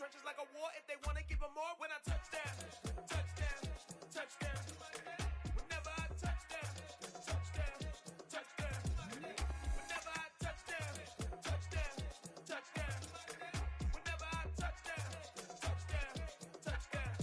trenches like a war. If they want to give them more, when I touch down, touchdown, touchdown. Whenever I touch down, touchdown, touchdown. Whenever I touch down, touchdown, touchdown. Whenever I touch down, touchdown, touchdown.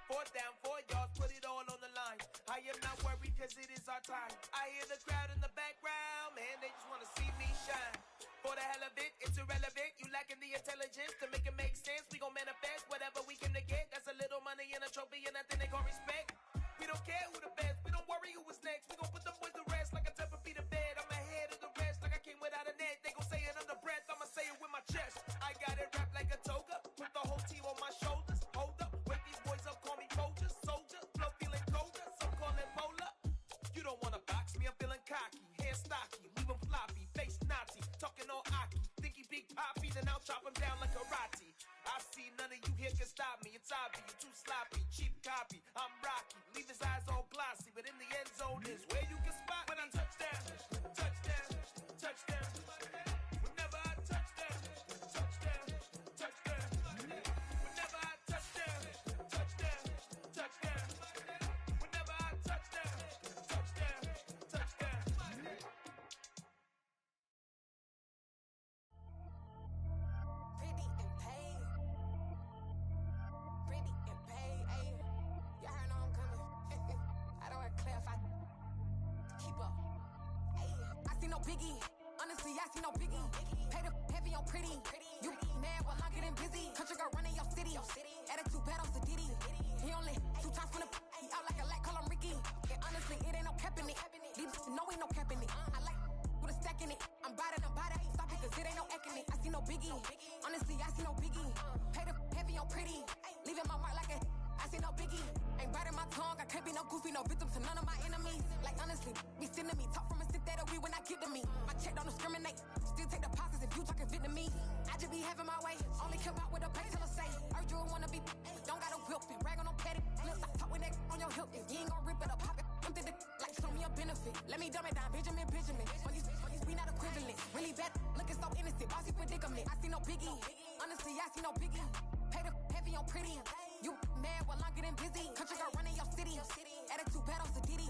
4th down, 4 yards, put it all on the line. I am not worried because it is our time. I hear the crowd in the background, man, they just want to see me shine. For the hell of it, it's irrelevant. You lacking the intelligence to make it make sense. We gon' manifest whatever we came to get. That's a little money and a trophy and nothing they call respect. We don't care who the best. We don't worry who was next. We gon' put them boys to rest like a temper feet of bed. I'm ahead of the rest like I came without a net. They gon' say it under breath. I'ma say it with my chest. I got it wrapped like a toga. Put the whole team on my shoulders. Hold up, wake these boys up. Call me Folger, soldier. Flow feeling colder. Some call it polar. You don't wanna box me. I'm feeling cocky. Hair stocky. Leave 'em floppy. Face Nazi. Talking all Aki. Think he big poppy. Then I'll chop him down like karate. I see none of you here can stop me. It's obvious. You're too sloppy. Cheap copy. I'm Rocky. Leave his eyes all glossy. But in the end zone is where you can spot when I touch down. Touchdown. Touchdown. Whenever I touch down. Touchdown. Touchdown. Whenever I touch down. Touchdown. Touchdown. Whenever I touch down. Touchdown. Touchdown. Pretty and paid. Pretty and paid, ayy. Y'all heard I'm coming. I don't want to clarify. Keep up. Ayy. I see no biggie. Honestly, I see no biggie. Pay the heavy on pretty. You mad while I'm getting busy. Country girl running your city. Attitude bad on Diddy. He only 2 times from the he out like a light, call him Ricky. And honestly, it ain't no cap in it. These no ain't no cap in it. I like with a stack in it. I'm bad. Stop it, cause it ain't no eck in it. I see no biggie. Honestly, I see no biggie. Pay the heavy on pretty. Leaving my mark like a I see no biggie. Ain't biting my tongue. I can't be no goofy, no victim to none of my enemies. Like honestly, be sending me talk from a stick that'll be when I get to me. My check don't discriminate. Still take deposits if you talking Vietnamese. I just be having my way. Only come out with a pay till I say. Urge you wanna be, don't gotta whip it. Rag on no petty. Lips, I talk with that on your hip. If you ain't gon' rip it or pop it, I'm thinking like show me a benefit. Let me dumb it down, Benjamin. For you, we not equivalent. Really bad, looking so innocent. Bossy predicament. I see no biggie. Honestly, I see no biggie. Pay the heavy on pretty. You mad while I'm getting busy. Country girl running your city. Attitude bad on Diddy.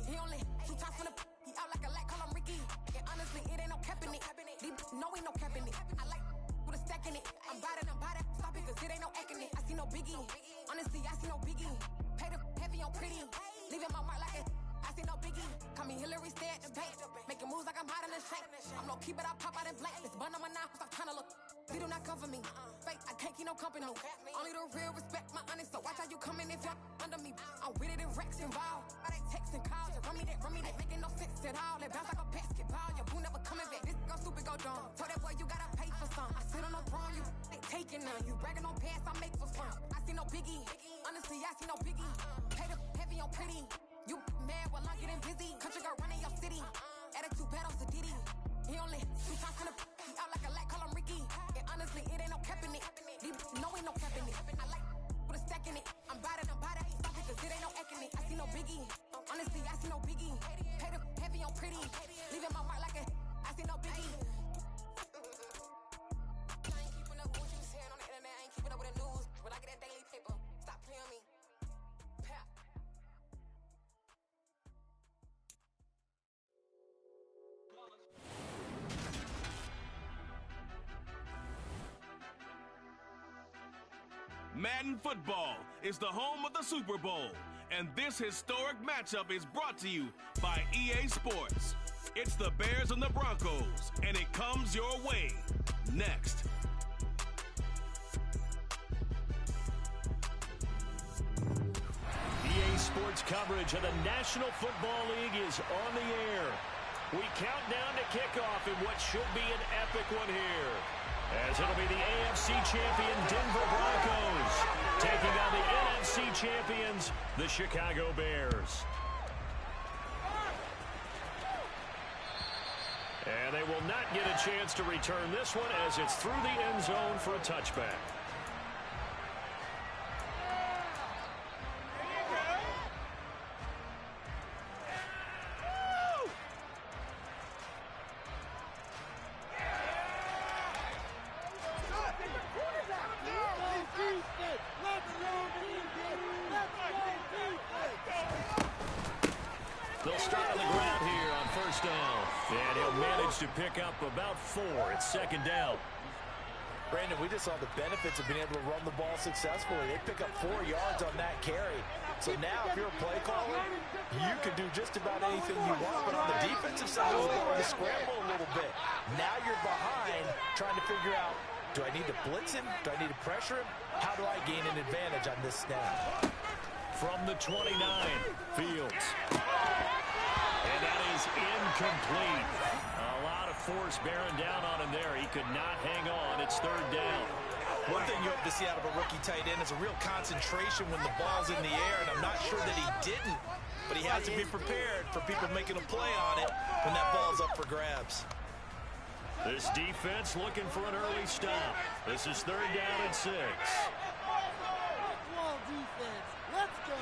He only 2 times from the he out like a light, call him Ricky. And honestly, it ain't no cap in it. These no ain't no cap in it. I like with a stack in it. I'm bad. Stop it, cause it ain't no eck in it. I see no biggie. Honestly, I see no biggie. Pay the heavy on pretty. Leaving my mark like a I see no biggie. Call me Hillary, stay at the bank. Making moves like I'm hot in the shake. I'm low key, but I pop out in blank. This bun on my knife, stop trying to look. They do not come for me. Fake, I can't keep no company. Only the real respect my honest. So watch how you coming if you're under me. I'm with it and Rex involved. I they text and calls. Run me that, making no sense at all. They bounce like a basketball. Your boo never coming back. This go stupid, go dumb. Told that boy you gotta pay for some. I sit on the throne, you they taking none. You bragging on pants, I make for fun. I see no biggie. Honestly, I see no biggie. Pay the heavy on pretty. You mad while I'm getting busy. Country girl running your city. Attitude bad on Diddy. He only 2 times from the he out like a light, call him Ricky. And honestly, it ain't no cap in it. These no ain't no cap in it. I like with a stack in it. I'm bad. Stop it, cause it ain't no eck in it. I see no biggie. Honestly, I see no biggie. Pay the heavy on pretty. Leaving my mark like a I see no biggie. I ain't keeping up with what you was hearing on the internet. I ain't keeping up with the news. When I get that daily paper, stop playing me. Pap. Madden Football is the home of the Super Bowl, and this historic matchup is brought to you by EA Sports. It's the Bears and the Broncos, and it comes your way next. EA Sports coverage of the National Football League is on the air. We count down to kickoff in what should be an epic one here, as it'll be the AFC champion Denver Broncos taking on the NFC champions, the Chicago Bears. And they will not get a chance to return this one as it's through the end zone for a touchback. start on the ground here on first down. And he'll manage to pick up about 4. It's second down. Brandon, we just saw the benefits of being able to run the ball successfully. They pick up 4 yards on that carry. So now if you're a play caller, you can do just about anything you want. But on the defensive side of the ball, you scramble a little bit. Now you're behind trying to figure out, do I need to blitz him? Do I need to pressure him? How do I gain an advantage on this snap? From the 29, Fields. And that is incomplete. A lot of force bearing down on him there. He could not hang on. It's third down. One thing you hope to see out of a rookie tight end is a real concentration when the ball's in the air, and I'm not sure that he didn't, but he has to be prepared for people making a play on it when that ball's up for grabs. This defense looking for an early stop. This is third down and 6. Football defense. Let's go.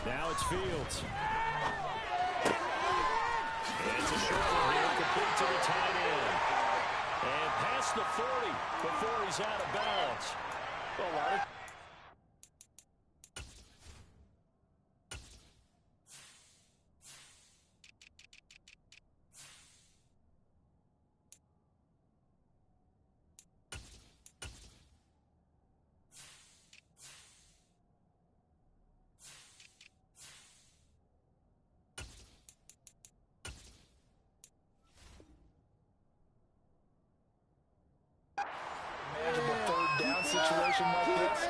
Now it's Fields. It's a short one here, complete to the tight end. And past the 40 before he's out of bounds. Well, a lot of situation like this,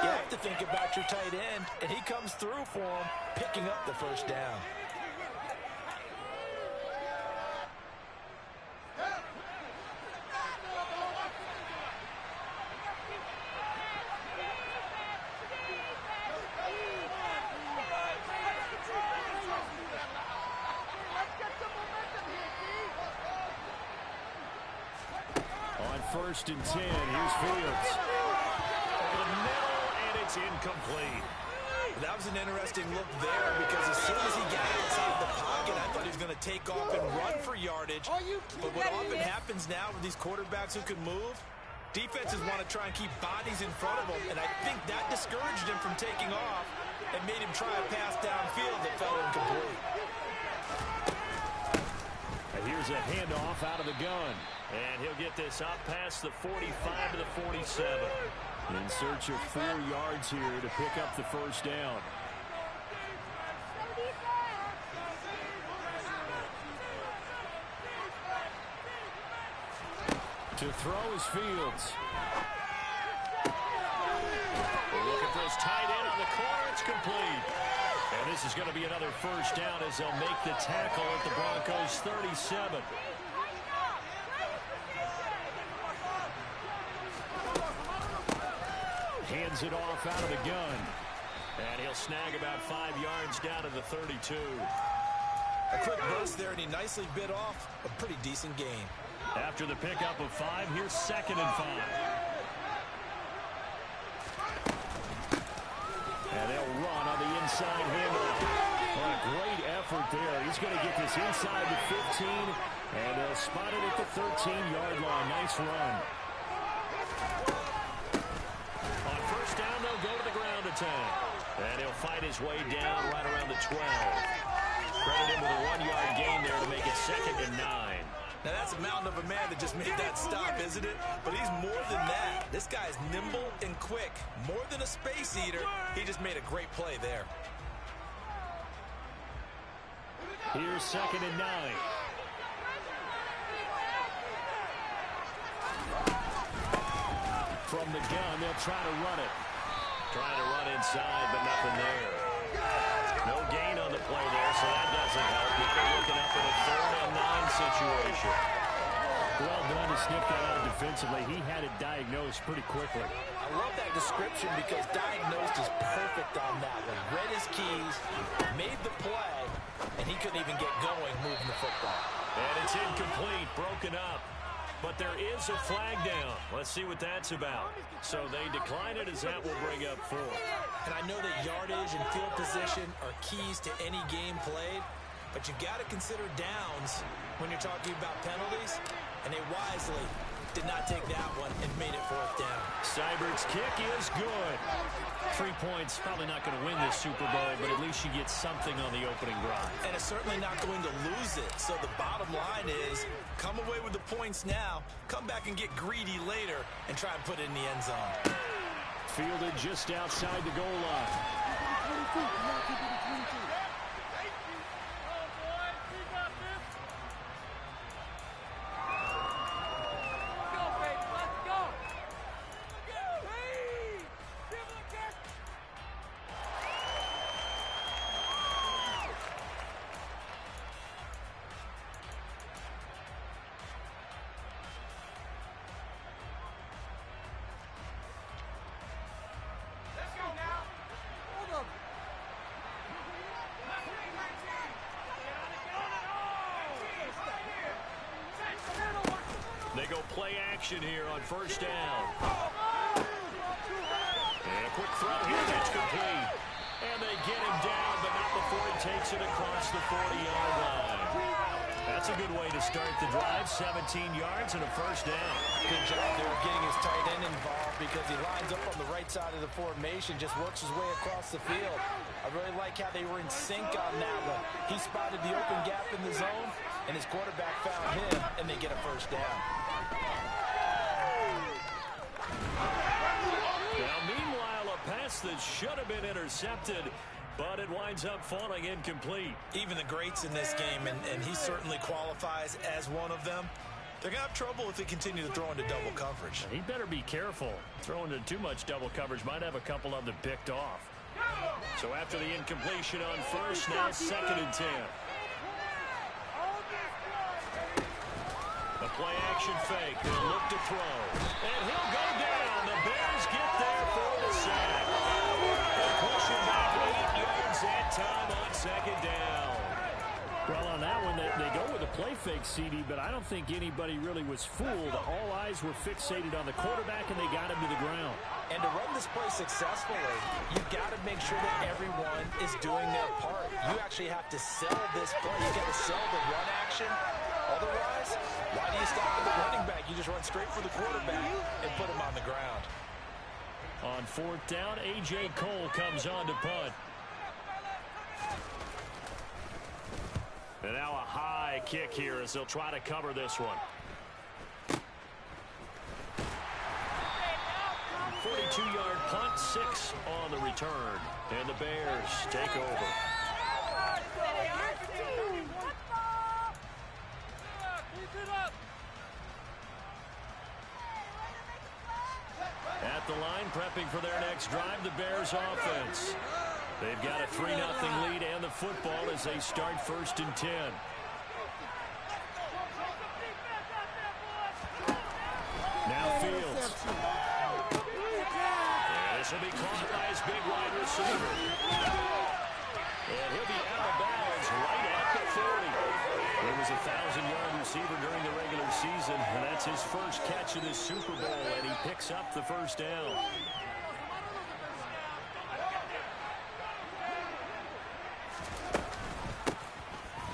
you have to think about your tight end, and he comes through for him, picking up the first down. On 1st and 10, here's Fields. Over the middle, and it's incomplete. That was an interesting look there because as soon as he got outside the pocket, I thought he was going to take off and run for yardage. But what often happens now with these quarterbacks who can move, defenses want to try and keep bodies in front of them, and I think that discouraged him from taking off and made him try a pass downfield that fell incomplete. And here's a handoff out of the gun. And he'll get this up past the 45 to the 47. In search of 4 yards here to pick up the first down. To throw is Fields. We're looking for his tight end on the corner. It's complete. And this is going to be another first down as they'll make the tackle at the Broncos' 37. Hands it off out of the gun. And he'll snag about 5 yards down to the 32. A quick burst there, and he nicely bit off a pretty decent gain. After the pickup of 5, here's 2nd and 5. And they'll run on the inside handoff. What a great effort there. He's going to get this inside the 15, and they'll spot it at the 13-yard line. Nice run. On first down, they'll go to the ground attack. And he'll fight his way down right around the 12. Credit him with a 1-yard gain there to make it 2nd and 9. Now, that's a mountain of a man that just made that stop, isn't it? But he's more than that. This guy's nimble and quick. More than a space eater, he just made a great play there. Here's 2nd and 9. From the gun, they'll try to run it. Trying to run inside, but nothing there. No gain on the play there, so that doesn't help. They're looking up at a 3rd and 9 situation. Well done to sniff that out defensively. He had it diagnosed pretty quickly. I love that description because diagnosed is perfect on that one. Read his keys, made the play, and he couldn't even get going moving the football. And it's incomplete, broken up. But there is a flag down. Let's see what that's about. So they decline it as that will bring up 4. And I know that yardage and field position are keys to any game played, but you got to consider downs when you're talking about penalties, and they wisely did not take that one and made it fourth down. Seibert's kick is good. 3 points, probably not going to win this Super Bowl, but at least you get something on the opening drive. And it's certainly not going to lose it. So the bottom line is, come away with the points now, come back and get greedy later, and try and put it in the end zone. Fielded just outside the goal line. They go play action here on first down. And a quick throw here that's complete. And they get him down, but not before he takes it across the 40-yard line. That's a good way to start the drive. 17 yards and a first down. Good job there of getting his tight end involved because he lines up on the right side of the formation, just works his way across the field. I really like how they were in sync on that one. He spotted the open gap in the zone, and his quarterback found him, and they get a first down. Now, meanwhile, a pass that should have been intercepted, but it winds up falling incomplete. Even the greats in this game, and he certainly qualifies as one of them, they're going to have trouble if they continue to throw into double coverage. He better be careful. Throwing into too much double coverage might have a couple of them picked off. So after the incompletion on first, now 2nd and 10. A play action fake. They'll look to throw. And he'll go down. The Bears get there for the sack. They're pushing back 8 yards that time on 2nd down. Well, on that one, they go with a play fake, CD, but I don't think anybody really was fooled. All eyes were fixated on the quarterback, and they got him to the ground. And to run this play successfully, you've got to make sure that everyone is doing their part. You actually have to sell this play. You've got to sell the run action. Otherwise, why do you stop at the running back? You just run straight for the quarterback and put him on the ground. On 4th down, A.J. Cole comes on to punt. And now a high kick here as they'll try to cover this one. 42-yard punt, 6 on the return. And the Bears take over. At the line, prepping for their next drive, the Bears offense. They've got a 3-0 lead and the football as they start 1st and 10. Now Fields. And this will be caught by his big wide receiver. And he'll be out of bounds right at the 40. He was a 1,000-yard receiver during the regular season, and that's his first catch of this Super Bowl, and he picks up the first down.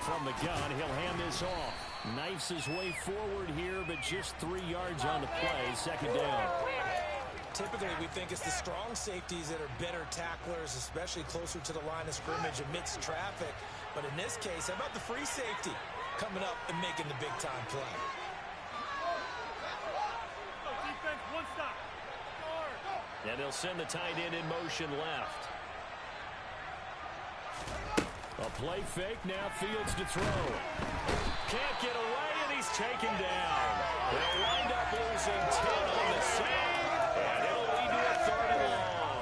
From the gun, he'll hand this off. Knifes his way forward here, but just 3 yards on the play. 2nd down. Typically, we think it's the strong safeties that are better tacklers, especially closer to the line of scrimmage amidst traffic. But in this case, how about the free safety coming up and making the big-time play? Defense, 1 stop. And they'll send the tight end in motion left. A play fake, now Fields to throw. Can't get away, and he's taken down. They'll wind up losing 10 on the same, and it'll lead to a 3rd and long.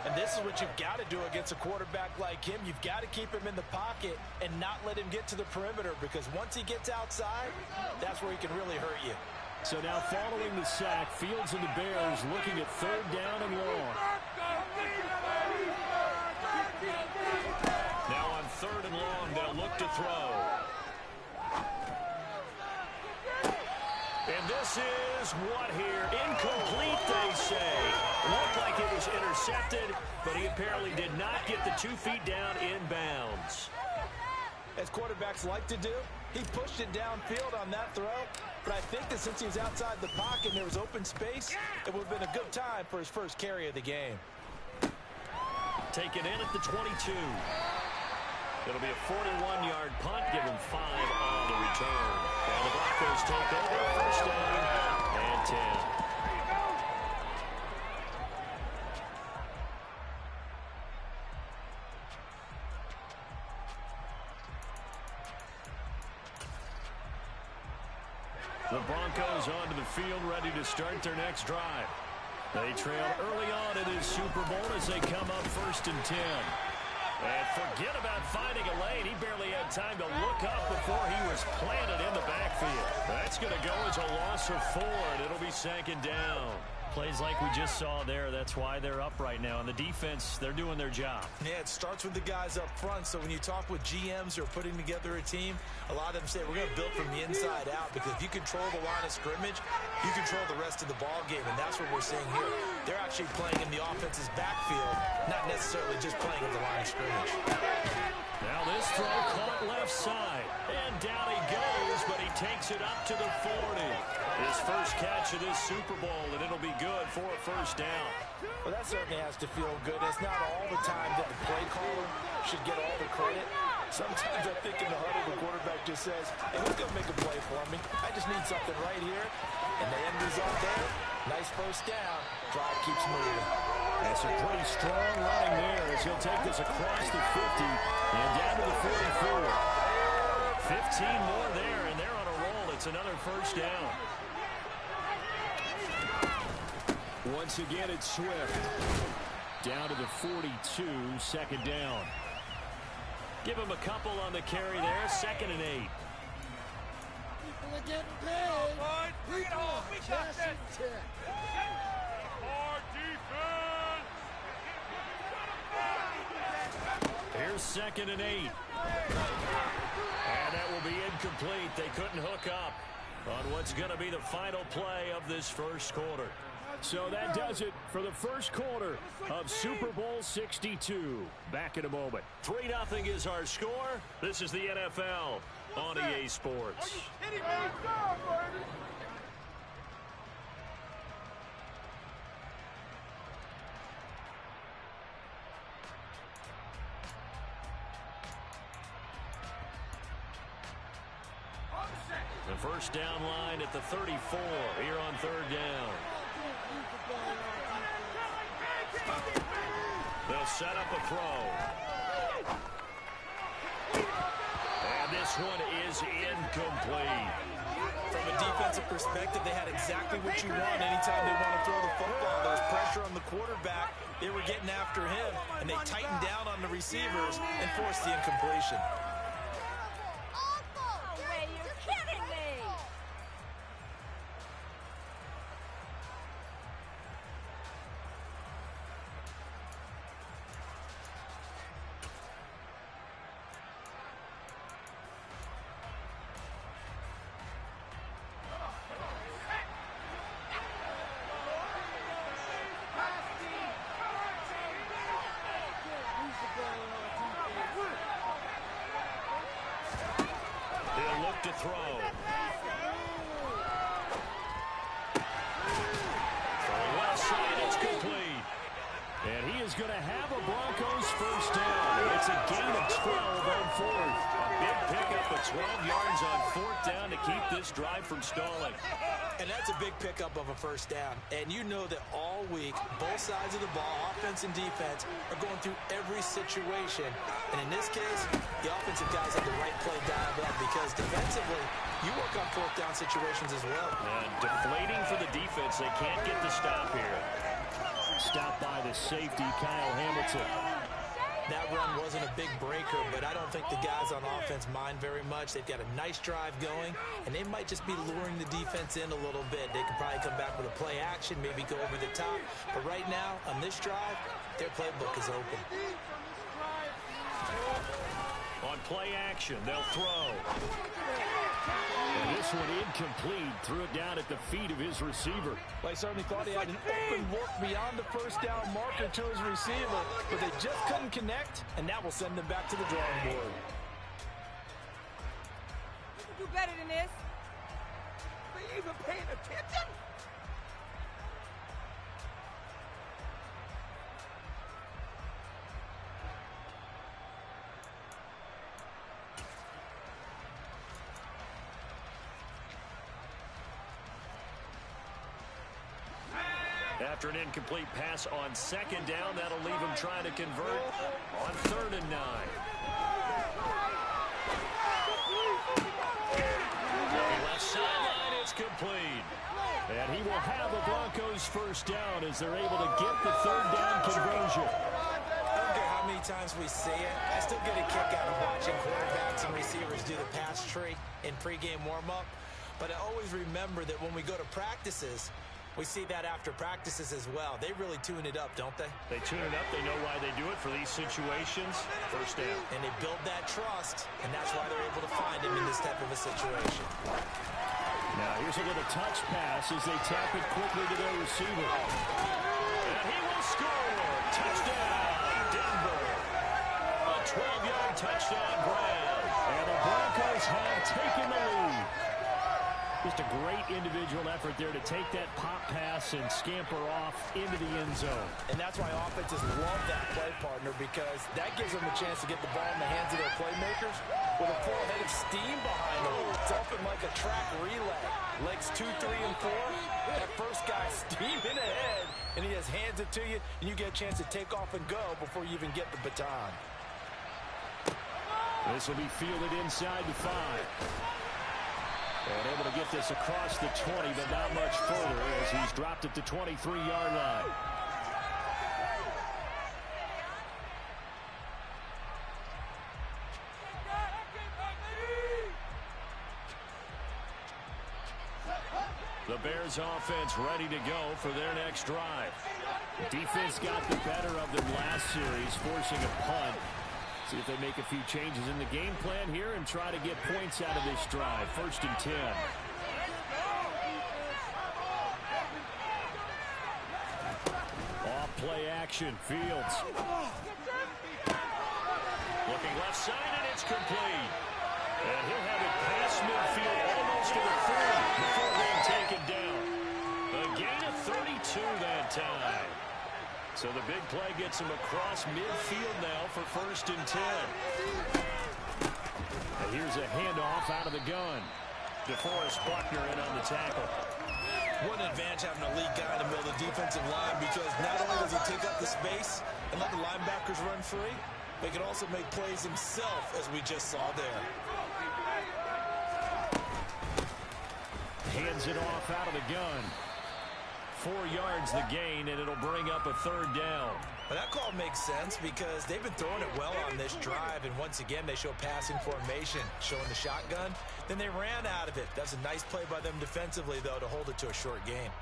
And this is what you've got to do against a quarterback like him. You've got to keep him in the pocket and not let him get to the perimeter, because once he gets outside, that's where he can really hurt you. So now following the sack, Fields and the Bears looking at 3rd down and long. Now on 3rd and long, they'll look to throw. And this is what here? Incomplete, they say. Looked like it was intercepted, but he apparently did not get the 2 feet down in bounds. As quarterbacks like to do, he pushed it downfield on that throw. but I think that since he was outside the pocket and there was open space, it would have been a good time for his first carry of the game. Taken in at the 22. It'll be a 41-yard punt, give him 5 on the return. And the Broncos take over, first down and 10. The Broncos onto the field, ready to start their next drive. They trailed early on in this Super Bowl as they come up 1st and 10. And forget about finding a lane. He barely had time to look up before he was planted in the backfield. That's going to go as a loss of 4, and it'll be 2nd down. Plays like we just saw there. That's why they're up right now. And the defense, they're doing their job. Yeah, it starts with the guys up front. So when you talk with GMs who are putting together a team, a lot of them say we're going to build from the inside out, because if you control the line of scrimmage, you control the rest of the ball game, and that's what we're seeing here. They're actually playing in the offense's backfield, not necessarily just playing at the line of scrimmage. Now this throw caught left side, and down he goes, but he takes it up to the 40. His first catch of this Super Bowl, and it'll be good for a first down. Well, that certainly has to feel good. It's not all the time that the play caller should get all the credit. Sometimes I think in the huddle, the quarterback just says, hey, who's going to make a play for me? I just need something right here. And the end result there, nice first down. Drive keeps moving. That's a pretty strong running there as he'll take this across the 50 and down to the 44. 15 more there, and they're on a roll. It's another first down. Once again, it's Swift. Down to the 42, 2nd down. Give him a couple on the carry there, 2nd and 8. People are getting paid. Bring it home. We got this. Hard defense. Here's 2nd and 8. And that will be incomplete. They couldn't hook up on what's going to be the final play of this first quarter. So that does it for the first quarter of Super Bowl 62. Back in a moment. 3-0 is our score. This is the NFL on EA Sports. The first down line at the 34 here on 3rd down. They'll set up a throw. And this one is incomplete. From a defensive perspective, they had exactly what you want anytime they want to throw the football. There was pressure on the quarterback. They were getting after him, and they tightened down on the receivers and forced the incompletion. He'll look to throw. Throwing left side, it's complete. And he is going to have a Broncos first down. It's a gain of 12 on 4th. A big pickup of 12 yards on 4th down to keep this drive from stalling. And that's a big pickup of a first down. And you know that all week, both sides of the ball, offense and defense, are going through every situation. And in this case, the offensive guys have the right play dialed up, because defensively, you work on 4th down situations as well. And deflating for the defense. They can't get the stop here. Stopped by the safety, Kyle Hamilton. That run wasn't a big breaker, but I don't think the guys on offense mind very much. They've got a nice drive going, and they might just be luring the defense in a little bit. They could probably come back with a play action, maybe go over the top. But right now, on this drive, their playbook is open. On play action, they'll throw. And this one incomplete. Threw it down at the feet of his receiver. Well, I certainly thought he had an open look beyond the first down marker to his receiver, but they just couldn't connect, and that will send them back to the drawing board. You can do better than this. they even paying attention? After an incomplete pass on second down, that'll leave him trying to convert on 3rd and 9. Left sideline, it's complete. And he will have the Broncos first down as they're able to get the 3rd down conversion. I don't care how many times we see it. I still get a kick out of watching quarterbacks and receivers do the pass tree in pregame warm-up. But I always remember that when we go to practices, we see that after practices as well. They really tune it up, don't they? They tune it up. They know why they do it for these situations. First down. And they build that trust, and that's why they're able to find him in this type of a situation. Now here's a little touch pass as they tap it quickly to their receiver. And he will score. Touchdown, Denver. A 12-yard touchdown grab. And the Broncos have taken the lead. Just a great individual effort there to take that pop pass and scamper off into the end zone. And that's why offenses love that play partner, because that gives them a chance to get the ball in the hands of their playmakers with a full head of steam behind them. It's often like a track relay. Legs 2, 3, and 4. That first guy steaming ahead, and he just hands it to you, and you get a chance to take off and go before you even get the baton. This will be fielded inside the 5. And able to get this across the 20, but not much further as he's dropped it to 23-yard line. The Bears offense ready to go for their next drive. Defense got the better of them last series, forcing a punt. See if they make a few changes in the game plan here and try to get points out of this drive. 1st and 10. Off play action. Fields. Looking left side, and it's complete. And he'll have it past midfield almost to the 30 before being taken down. A gain of 32 that time. So the big play gets him across midfield now for 1st and 10. And here's a handoff out of the gun. DeForest Buckner in on the tackle. What an advantage having a lead guy in the middle of the defensive line, because not only does he take up the space and let the linebackers run free, but he can also make plays himself, as we just saw there. Hands it off out of the gun. 4 yards the gain, and it'll bring up a 3rd down. Well, that call makes sense because they've been throwing it well on this drive, and once again they show passing formation, showing the shotgun. Then they ran out of it. That's a nice play by them defensively, though, to hold it to a short game.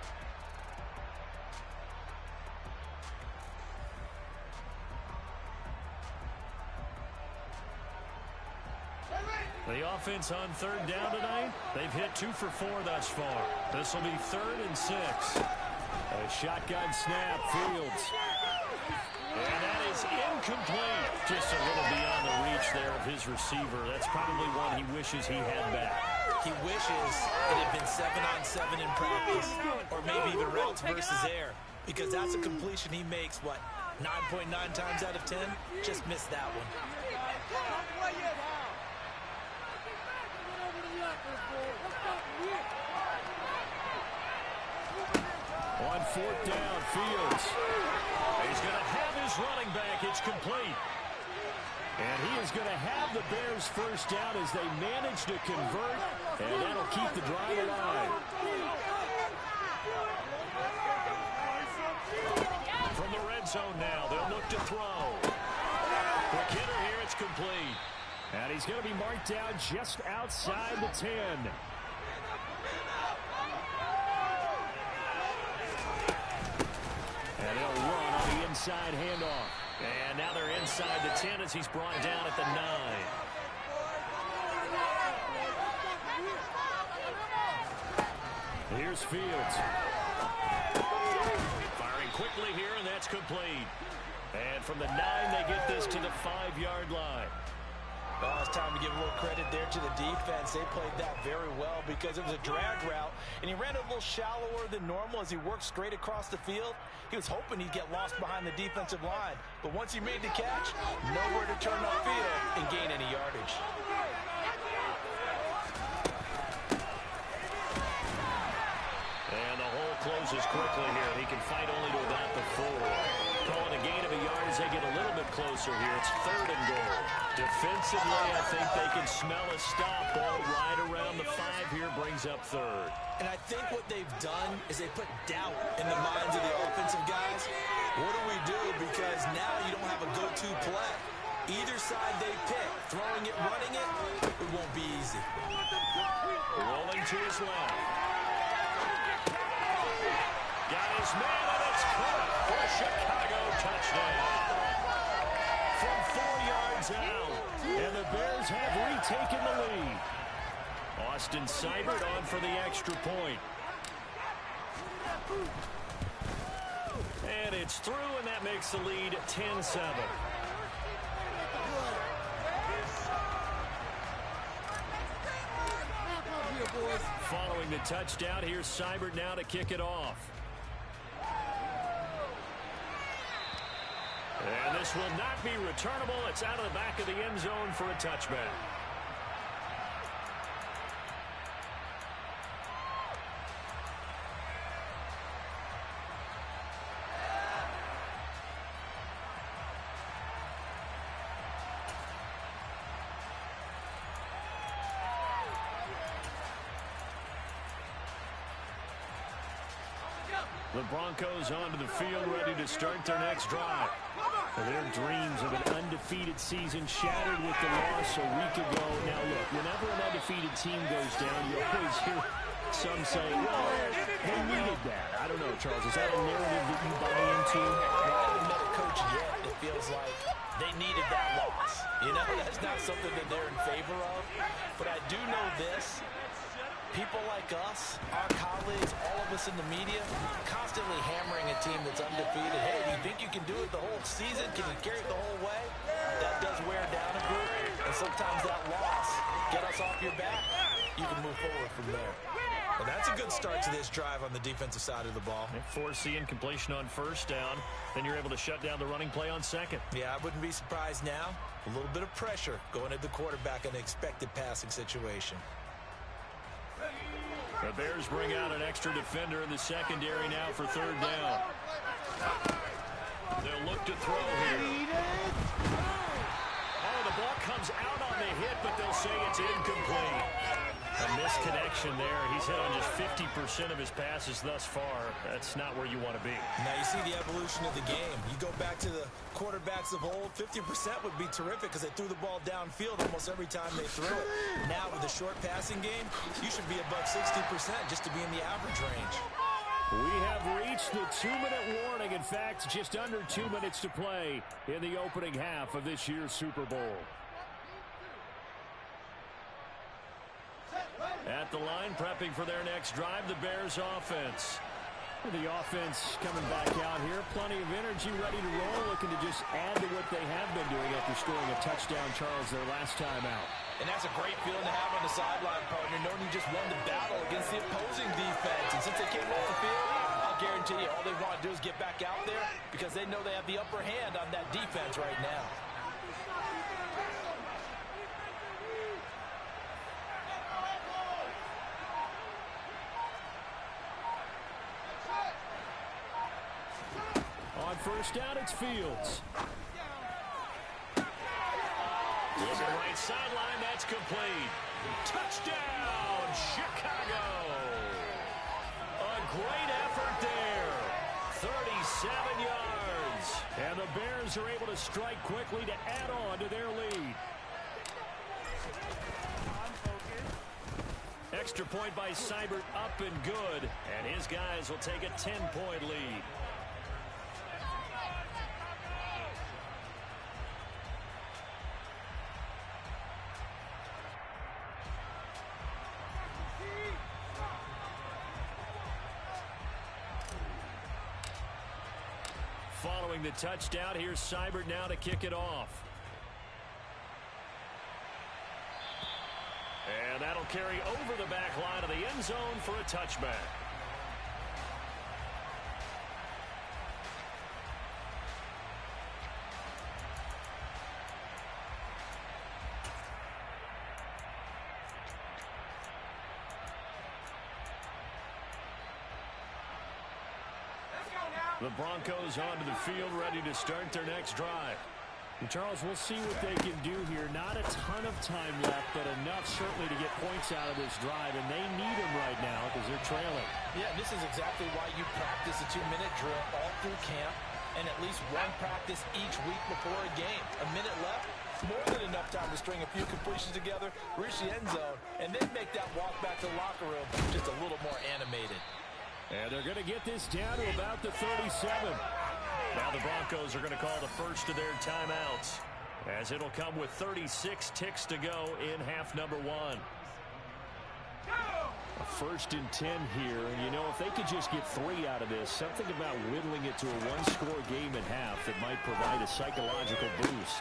The offense on 3rd down tonight, they've hit 2 for 4 thus far. This will be 3rd and 6. A shotgun snap, Fields. And that is incomplete. Just a little beyond the reach there of his receiver. That's probably one he wishes he had back. He wishes it had been 7-on-7 in practice, or maybe even routes versus air, because that's a completion he makes, what, 9.9 times out of 10? Just missed that one. On 4th down, Fields. He's going to have his running back. It's complete. And he is going to have the Bears first down as they manage to convert, and that'll keep the drive alive. From the red zone now, they'll look to throw. Quick hitter here, it's complete. And he's going to be marked down just outside the 10. And they'll run on the inside handoff. And now they're inside the 10 as he's brought down at the 9. Here's Fields. Firing quickly here, and that's complete. And from the 9, they get this to the 5-yard line. Oh, it's time to give a little credit there to the defense. They played that very well because it was a drag route, and he ran it a little shallower than normal as he worked straight across the field. He was hoping he'd get lost behind the defensive line, but once he made the catch, nowhere to turn upfield and gain any yardage. And the hole closes quickly here. He can fight only to about the 4. Calling a gain of a yard as they get a little bit closer here. It's 3rd and goal. Defensively, I think they can smell a stop. Ball right around the 5 here, brings up 3rd. And I think what they've done is they put doubt in the minds of the offensive guys. What do we do? Because now you don't have a go-to play. Either side they pick, throwing it, running it, it won't be easy. Rolling to his left. Got his man, and it's caught for a Chicago touchdown. From 4 yards out, and the Bears have retaken the lead. Austin Seibert on for the extra point. And it's through, and that makes the lead 10-7. Following the touchdown, here's Seibert now to kick it off. And this will not be returnable. It's out of the back of the end zone for a touchback. The Broncos onto the field, ready to start their next drive. Their dreams of an undefeated season shattered with the loss a week ago. Now look, whenever an undefeated team goes down, you always hear some say, well, they needed that. I don't know, Charles, is that a narrative that you buy into? Well, I haven't met a coach yet that feels like they needed that loss. You know, that's not something that they're in favor of. But I do know this. People like us, our colleagues, all of us in the media, constantly hammering a team that's undefeated. Hey, do you think you can do it the whole season? Can you carry it the whole way? That does wear down a group, and sometimes that loss, get us off your back, you can move forward from there. Well, that's a good start to this drive on the defensive side of the ball. Forcing completion on 1st down, then you're able to shut down the running play on 2nd. Yeah, I wouldn't be surprised now. A little bit of pressure going at the quarterback in an expected passing situation. The Bears bring out an extra defender in the secondary now for 3rd down. They'll look to throw here. Oh, the ball comes out on the hit, but they'll say it's incomplete. A misconnection there. He's hit on just 50% of his passes thus far. That's not where you want to be. Now you see the evolution of the game. You go back to the quarterbacks of old, 50% would be terrific because they threw the ball downfield almost every time they threw it. Now with the short passing game, you should be above 60% just to be in the average range. We have reached the 2-minute warning. In fact, just under 2 minutes to play in the opening half of this year's Super Bowl. At the line, prepping for their next drive, the Bears offense. The offense coming back out here. Plenty of energy, ready to roll, looking to just add to what they have been doing after scoring a touchdown, Charles, their last time out. And that's a great feeling to have on the sideline, partner, knowing you just won the battle against the opposing defense. And since they came off the field, I'll guarantee you all they want to do is get back out there because they know they have the upper hand on that defense right now. On 1st down, it's Fields. Looking right sideline, that's complete. Touchdown, Chicago. A great effort there. 37 yards. And the Bears are able to strike quickly to add on to their lead. Extra point by Seibert, up and good. And his guys will take a 10-point lead. Following the touchdown, here's Seibert now to kick it off. He'll carry over the back line of the end zone for a touchback. The Broncos onto the field, ready to start their next drive. And Charles, we'll see what they can do here. Not a ton of time left, but enough certainly to get points out of this drive, and they need them right now because they're trailing. Yeah, this is exactly why you practice a 2-minute drill all through camp and at least one practice each week before a game. A minute left, more than enough time to string a few completions together, reach the end zone, and then make that walk back to the locker room just a little more animated. And they're going to get this down to about the 37. Now the Broncos are going to call the first of their timeouts, as it'll come with 36 ticks to go in half number 1. A 1st and 10 here, and you know, if they could just get 3 out of this, something about whittling it to a one-score game at half that might provide a psychological boost.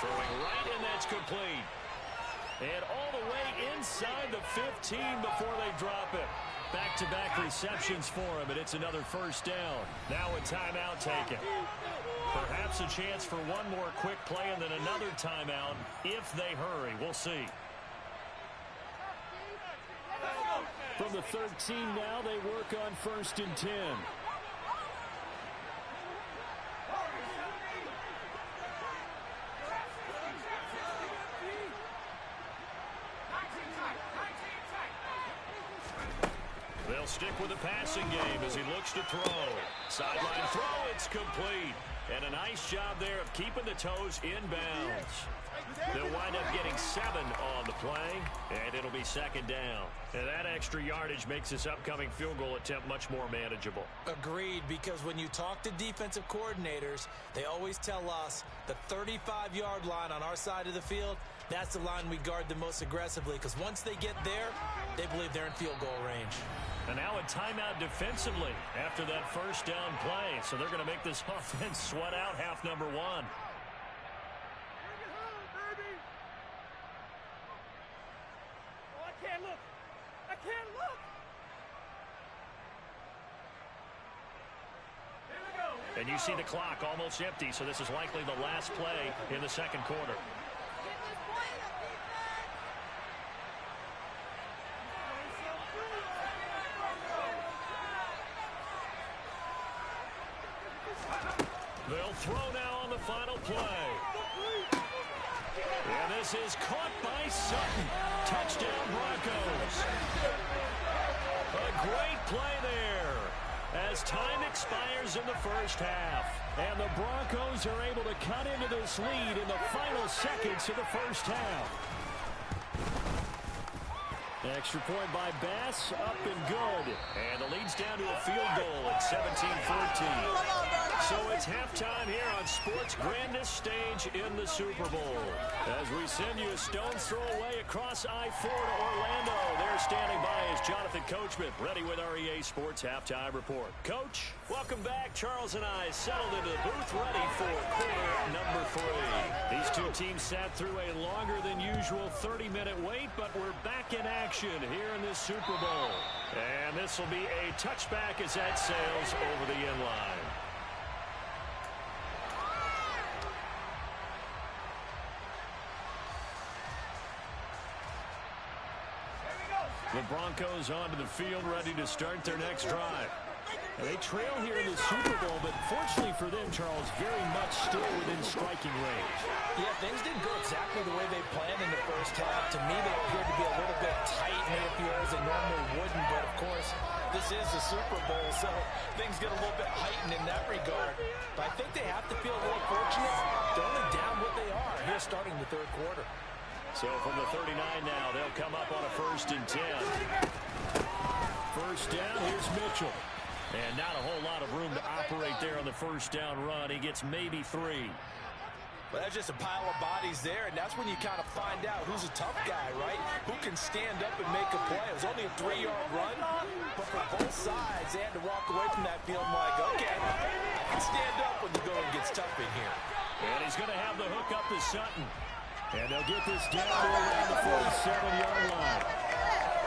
Throwing right, and that's complete. And all the way inside the 15 before they drop it. Back-to-back receptions for him, and it's another first down. Now a timeout taken. Perhaps a chance for one more quick play and then another timeout if they hurry. We'll see. From the 13 now, they work on 1st and 10. They'll stick with the passing game as he looks to throw. Sideline throw, it's complete. And a nice job there of keeping the toes in bounds. They'll wind up getting 7 on the play, and it'll be 2nd down. And that extra yardage makes this upcoming field goal attempt much more manageable. Agreed, because when you talk to defensive coordinators, they always tell us the 35-yard line on our side of the field, that's the line we guard the most aggressively, because once they get there, they believe they're in field goal range. And now a timeout defensively after that first down play. So they're going to make this offense sweat out half number 1. And you see the clock almost empty, so this is likely the last play in the second quarter. They'll throw now on the final play. And this is caught by Sutton. Touchdown Broncos. A great play there as time expires in the first half. And the Broncos are able to cut into this lead in the final seconds of the first half. Extra point by Bass, up and good. And the lead's down to a field goal at 17-14. So it's halftime here on sports' grandest stage in the Super Bowl. As we send you a stone's throw away across I-4 to Orlando. There standing by is Jonathan Coachman, ready with our EA Sports Halftime Report. Coach, welcome back. Charles and I settled into the booth, ready for quarter number 3. These two teams sat through a longer than usual 30-minute wait, but we're back in action here in this Super Bowl. And this will be a touchback as that sails over the end line. The Broncos onto the field, ready to start their next drive. And they trail here in the Super Bowl, but fortunately for them, Charles, very much still within striking range. Yeah, things didn't go exactly the way they planned in the first half. To me, they appeared to be a little bit tight, made a few errors they normally wouldn't. But, of course, this is the Super Bowl, so things get a little bit heightened in that regard. But I think they have to feel a little fortunate. They're only down what they are here starting the third quarter. So from the 39 now, they'll come up on a 1st and 10. First down, here's Mitchell. And not a whole lot of room to operate there on the first down run. He gets maybe 3. But that's just a pile of bodies there, and that's when you kind of find out who's a tough guy, right? Who can stand up and make a play. It was only a 3-yard run, but for both sides, they had to walk away from that field like, okay, I can stand up when the going gets tough in here. And he's going to have the hook up to Sutton. And they'll get this down to around the 47-yard line.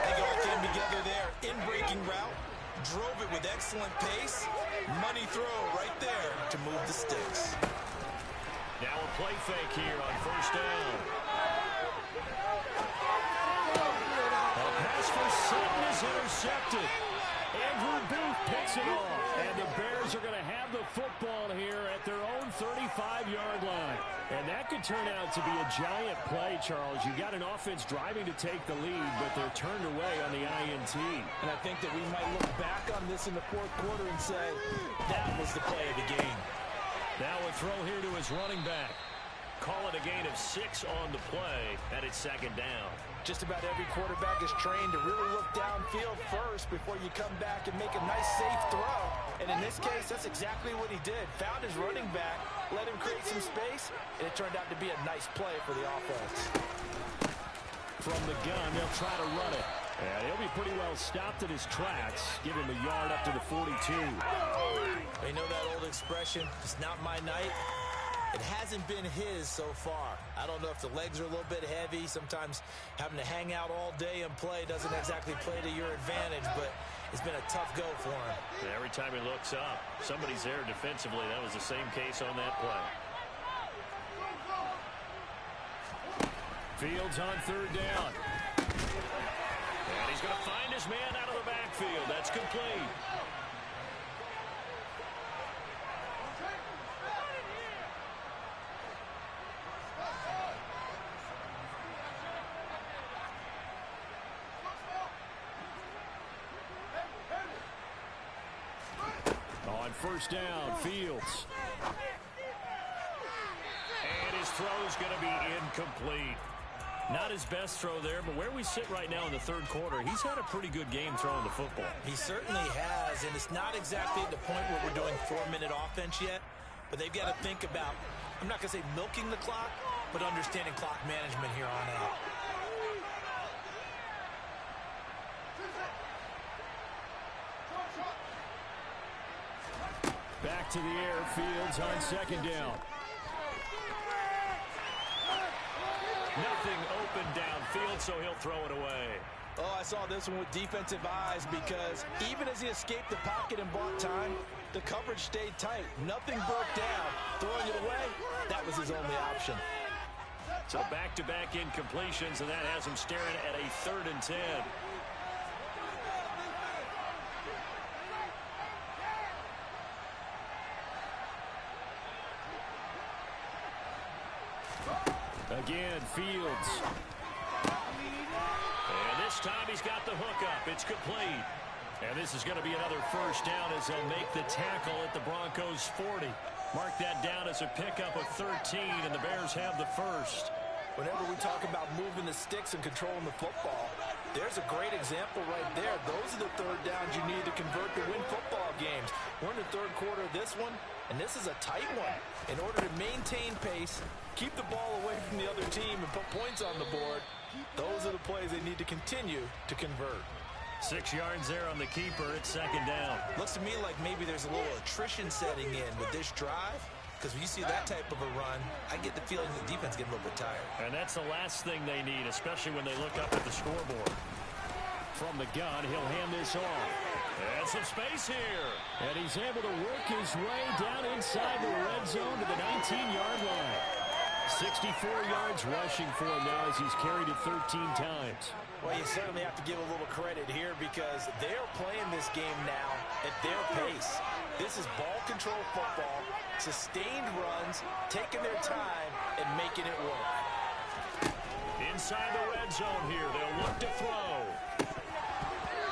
They all came together there in breaking route, drove it with excellent pace. Money throw right there to move the sticks. Now a play fake here on first down. A pass for Sutton is intercepted. Andrew Booth picks it off. And the Bears are going to have the football here at their own 35-yard line. And that could turn out to be a giant play, Charles. You've got an offense driving to take the lead, but they're turned away on the INT. And I think that we might look back on this in the fourth quarter and say, that was the play of the game. Now a throw here to his running back. Call it a gain of 6 on the play, and it's second down. Just about every quarterback is trained to really look downfield first before you come back and make a nice, safe throw. And in this case, that's exactly what he did. Found his running back, let him create some space, and it turned out to be a nice play for the offense. From the gun, they'll try to run it. And he'll be pretty well stopped in his tracks. Give him a yard up to the 42. You know that old expression, it's not my night? It hasn't been his so far. I don't know if the legs are a little bit heavy. Sometimes having to hang out all day and play doesn't exactly play to your advantage, but it's been a tough go for him. And every time he looks up, somebody's there defensively. That was the same case on that play. Fields on third down. And he's going to find his man out of the backfield. That's complete. On first down, Fields. And his throw's going to be incomplete. Not his best throw there, but where we sit right now in the third quarter, he's had a pretty good game throwing the football. He certainly has, and it's not exactly at the point where we're doing 4-minute offense yet, but they've got to think about, I'm not going to say milking the clock, but understanding clock management here on out. Back to the air, Fields on second down. Nothing open downfield, so he'll throw it away. Oh, I saw this one with defensive eyes because even as he escaped the pocket and bought time, the coverage stayed tight. Nothing broke down. Throwing it away, that was his only option. So back-to-back incompletions, and that has him staring at a 3rd and 10. Again, Fields. And this time he's got the hookup. It's complete. And this is going to be another first down as they'll make the tackle at the Broncos' 40. Mark that down as a pickup of 13, and the Bears have the first. Whenever we talk about moving the sticks and controlling the football, there's a great example right there. Those are the third downs you need to convert to win football games. We're in the third quarter of this one, and this is a tight one. In order to maintain pace, keep the ball away from the other team, and put points on the board, those are the plays they need to continue to convert. 6 yards there on the keeper. It's second down. Looks to me like maybe there's a little attrition setting in with this drive, because when you see that type of a run, I get the feeling the defense getting a little bit tired. And that's the last thing they need, especially when they look up at the scoreboard. From the gun, he'll hand this off. And some space here. And he's able to work his way down inside the red zone to the 19-yard line. 64 yards rushing for him now as he's carried it 13 times. Well, you certainly have to give a little credit here because they're playing this game now at their pace. This is ball control football, sustained runs, taking their time, and making it work. Inside the red zone here, they'll look to throw.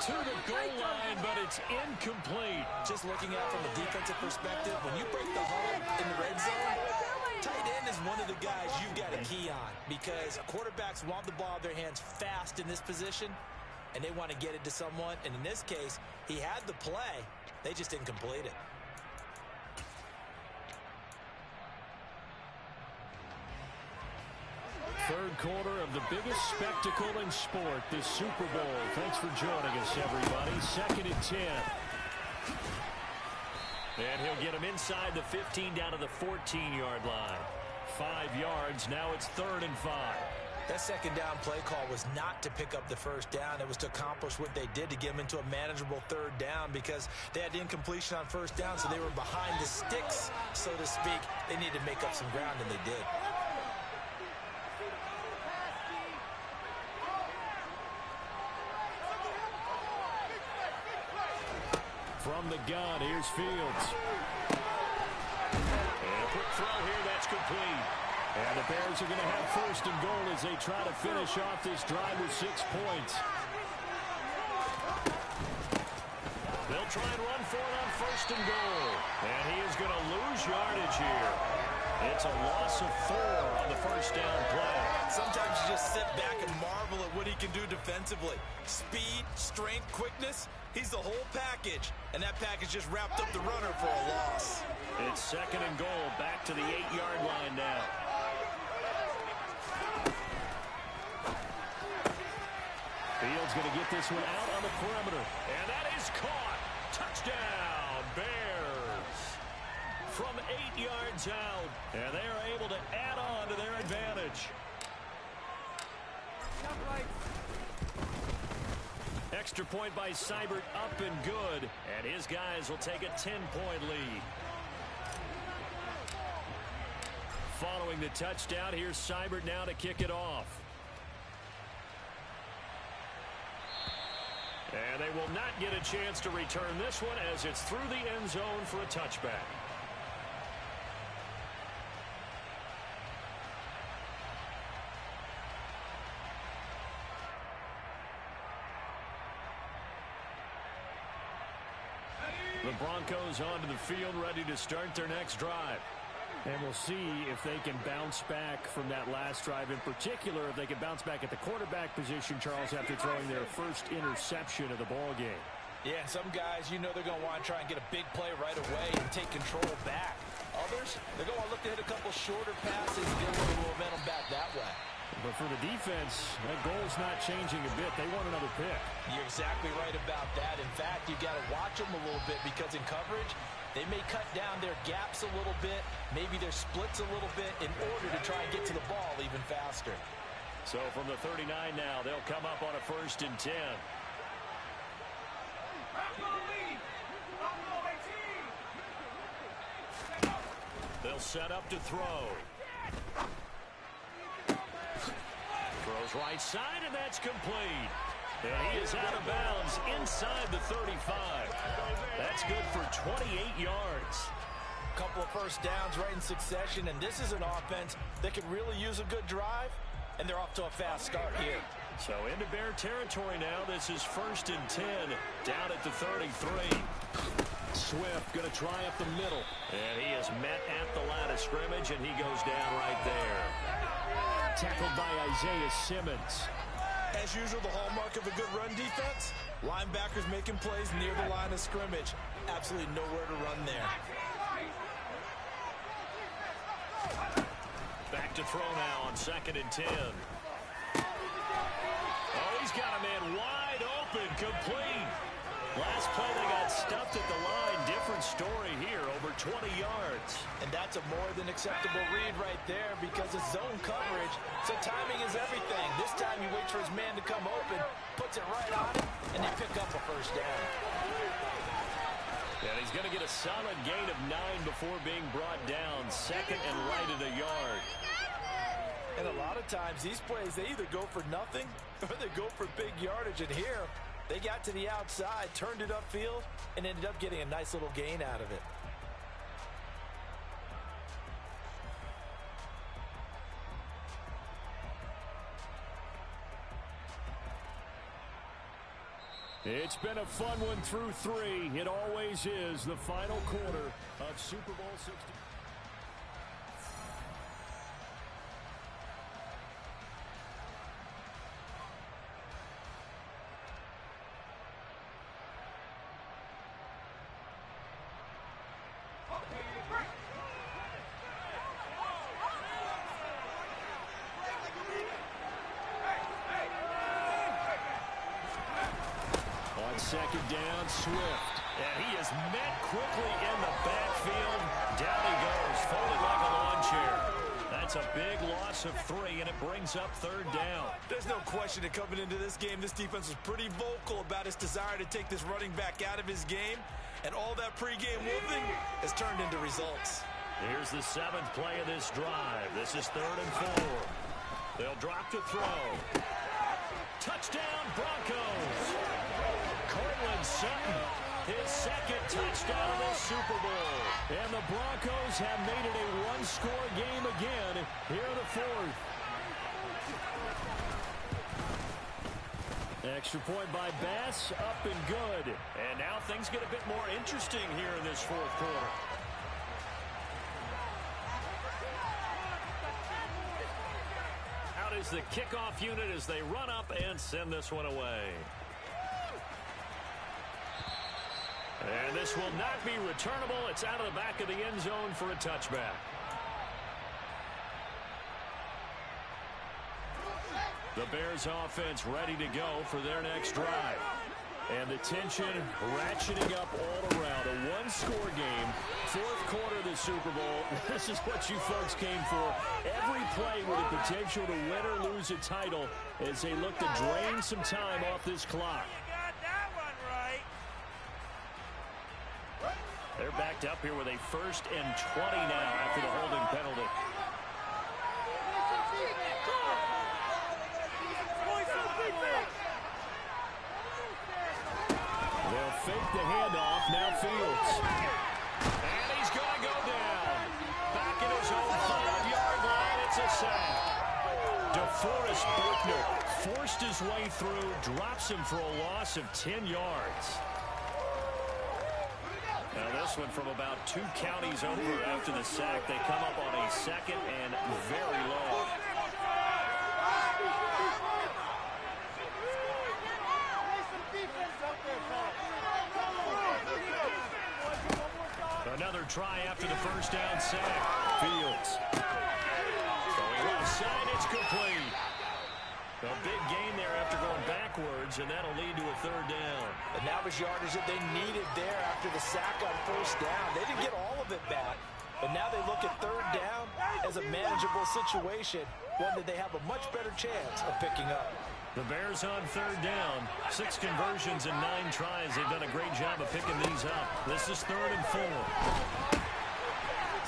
To the goal line, but it's incomplete. Just looking at it from a defensive perspective, when you break the huddle in the red zone, tight end is one of the guys you've got to key on because quarterbacks want the ball in their hands fast in this position, and they want to get it to someone. And in this case, he had the play. They just didn't complete it. Third quarter of the biggest spectacle in sport, the Super Bowl. Thanks for joining us, everybody. 2nd and 10. And he'll get him inside the 15 down to the 14-yard line. 5 yards. Now it's 3rd and 5. That second down play call was not to pick up the first down. It was to accomplish what they did, to get them into a manageable 3rd down, because they had incompletion on first down, so they were behind the sticks, so to speak. They needed to make up some ground, and they did. From the gun, here's Fields. And a quick throw here, that's complete. And the Bears are going to have 1st and goal as they try to finish off this drive with 6 points. They'll try and run for it on 1st and goal. And he is going to lose yardage here. It's a loss of 4 on the first down play. Sometimes you just sit back and marvel at what he can do defensively. Speed, strength, quickness, he's the whole package. And that package just wrapped up the runner for a loss. It's 2nd and goal, back to the 8-yard line now. Fields going to get this one out on the perimeter. And that is caught. Touchdown, Bears. From 8 yards out. And they are able to add on to their advantage. Extra point by Seibert, up and good. And his guys will take a 10-point lead. Following the touchdown, here's Seibert now to kick it off. And they will not get a chance to return this one as it's through the end zone for a touchback. The Broncos onto the field, ready to start their next drive. And we'll see if they can bounce back from that last drive. In particular, if they can bounce back at the quarterback position, Charles, after throwing their first interception of the ball game. Yeah, some guys, you know they're going to want to try and get a big play right away and take control back. Others, they're going to look to hit a couple shorter passes and get a little momentum back that way. But for the defense, that goal's not changing a bit. They want another pick. You're exactly right about that. In fact, you got to watch them a little bit, because in coverage, they may cut down their gaps a little bit, maybe their splits a little bit, in order to try and get to the ball even faster. So from the 39 now, they'll come up on a 1st and 10. They'll set up to throw. Throws right side, and that's complete. And he is out of bounds inside the 35. That's good for 28 yards. A couple of first downs right in succession, and this is an offense that could really use a good drive, and they're off to a fast start here. So into Bear territory now. This is 1st and 10, down at the 33. Swift going to try up the middle. And he is met at the line of scrimmage, and he goes down right there. Tackled by Isaiah Simmons. As usual, the hallmark of a good run defense, linebackers making plays near the line of scrimmage. Absolutely nowhere to run there. Back to throw now on 2nd and 10. Oh, he's got a man wide open, complete. Last play, they got stuffed at the line. Different story here, over 20 yards. And that's a more than acceptable read right there, because it's zone coverage, so timing is everything. This time he waits for his man to come open, puts it right on him, and they pick up a first down. And he's going to get a solid gain of 9 before being brought down. 2nd and right at a yard. And a lot of times, these plays, they either go for nothing or they go for big yardage. And here, they got to the outside, turned it upfield, and ended up getting a nice little gain out of it. It's been a fun one through 3. It always is. The final quarter of Super Bowl 60. Second down, Swift. And he is met quickly in the backfield. Down he goes, folded like a lawn chair. That's a big loss of 3, and it brings up 3rd down. There's no question that coming into this game, this defense was pretty vocal about its desire to take this running back out of his game, and all that pregame whooping has turned into results. Here's the 7th play of this drive. This is 3rd and 4. They'll drop to throw. Touchdown, Broncos. Cortland Sutton, his 2nd touchdown of the Super Bowl. And the Broncos have made it a one-score game again here in the 4th. Extra point by Bass, up and good. And now things get a bit more interesting here in this 4th quarter. Out is the kickoff unit as they run up and send this one away. And this will not be returnable. It's out of the back of the end zone for a touchback. The Bears offense ready to go for their next drive. And the tension ratcheting up all around. A one-score game, 4th quarter of the Super Bowl. This is what you folks came for. Every play with the potential to win or lose a title as they look to drain some time off this clock. They're backed up here with a 1st and 20 now after the holding penalty. They'll fake the handoff. Now Fields. And he's going to go down. Back in his own 5-yard line. It's a sack. DeForest Buckner forced his way through, drops him for a loss of 10 yards. Now this one from about 2 counties over after the sack. They come up on a 2nd and very long. Another try after the 1st down sack. Fields. Going left side, it's complete. A big gain there after going backwards, and that'll lead to a 3rd down. And that was yardage that they needed there after the sack on 1st down. They didn't get all of it back, but now they look at 3rd down as a manageable situation, one that they have a much better chance of picking up. The Bears on 3rd down. 6 conversions and 9 tries. They've done a great job of picking these up. This is 3rd and 4.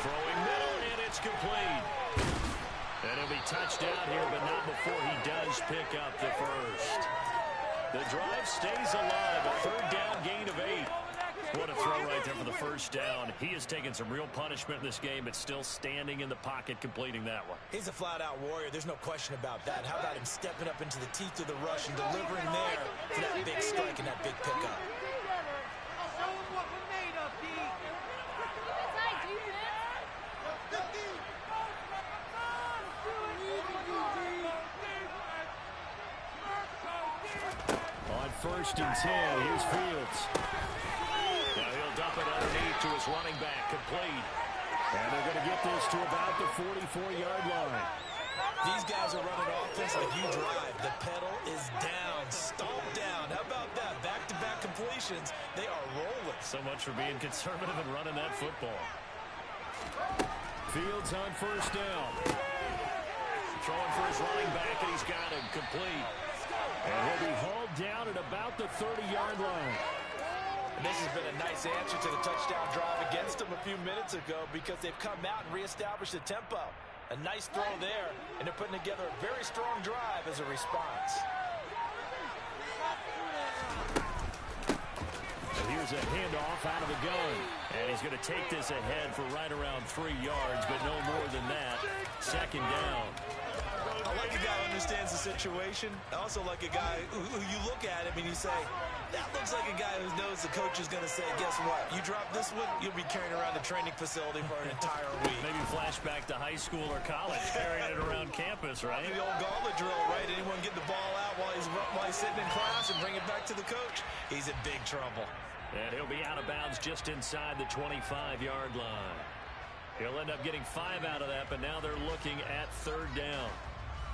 Throwing middle, and it's complete. And he'll be touched out here, but not before he does pick up the 1st. The drive stays alive. A 3rd down gain of 8. What a throw right there for the 1st down. He has taken some real punishment in this game, but still standing in the pocket completing that one. He's a flat-out warrior. There's no question about that. How about him stepping up into the teeth of the rush and delivering there for that big strike and that big pickup? On 1st and 10, here's Fields. Now he'll dump it underneath to his running back, complete. And they're going to get this to about the 44-yard line. These guys are running offense like you drive. The pedal is down, stomped down. How about that? Back-to-back completions. They are rolling. So much for being conservative and running that football. Fields on 1st down. Throwing for his running back, and he's got him complete. And he'll be hauled down at about the 30-yard line. And this has been a nice answer to the touchdown drive against them a few minutes ago because they've come out and reestablished the tempo. A nice throw there, and they're putting together a very strong drive as a response. And here's a handoff out of the gun. And he's going to take this ahead for right around 3 yards, but no more than that. 2nd down. I like a guy who understands the situation. I also like a guy who you look at him and you say, that looks like a guy who knows the coach is going to say, guess what? You drop this one, you'll be carrying around the training facility for an entire week. Maybe flashback to high school or college, carrying it around campus, right? The old gauntlet drill, right? Anyone get the ball out while he's sitting in class and bring it back to the coach? He's in big trouble. And he'll be out of bounds just inside the 25-yard line. He'll end up getting 5 out of that, but now they're looking at 3rd down.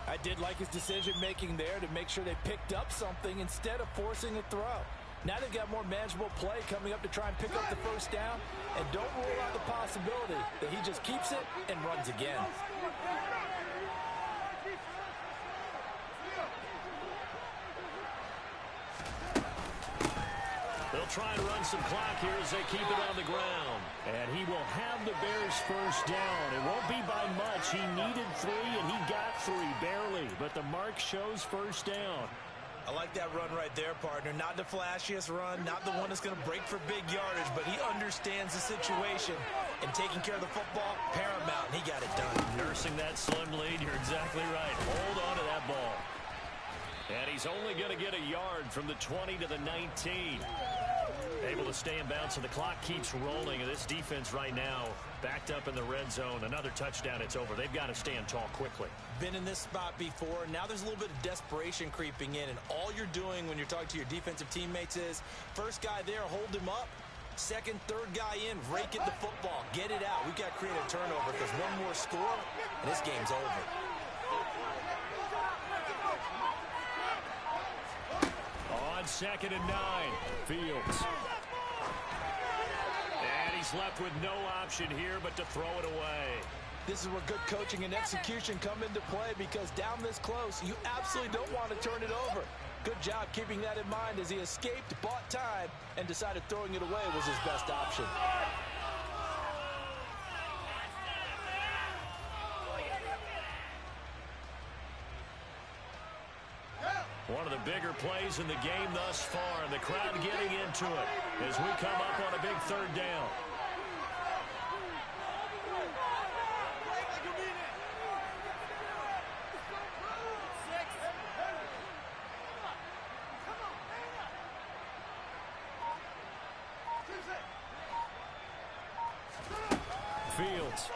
I did like his decision-making there to make sure they picked up something instead of forcing a throw. Now they've got more manageable play coming up to try and pick up the first down. And don't rule out the possibility that he just keeps it and runs again. They'll try and run some clock here as they keep it on the ground. And he will have the Bears first down. It won't be by much. He needed 3, and he got 3, barely. But the mark shows first down. I like that run right there, partner. Not the flashiest run, not the one that's going to break for big yardage, but he understands the situation, and taking care of the football, paramount, and he got it done. Nursing that slim lead, you're exactly right. Hold on to that ball. And he's only going to get a yard from the 20 to the 19. Able to stay in bounds, so the clock keeps rolling. And this defense right now backed up in the red zone. Another touchdown, it's over. They've got to stand tall quickly. Been in this spot before. Now there's a little bit of desperation creeping in. And all you're doing when you're talking to your defensive teammates is, first guy there, hold him up. Second, third guy in, rake at the football. Get it out. We've got to create a turnover because one more score, and this game's over. On 2nd and 9, Fields. And he's left with no option here but to throw it away. This is where good coaching and execution come into play, because down this close, you absolutely don't want to turn it over. Good job keeping that in mind as he escaped, bought time, and decided throwing it away was his best option. One of the bigger plays in the game thus far, and the crowd getting into it as we come up on a big 3rd down. Fields.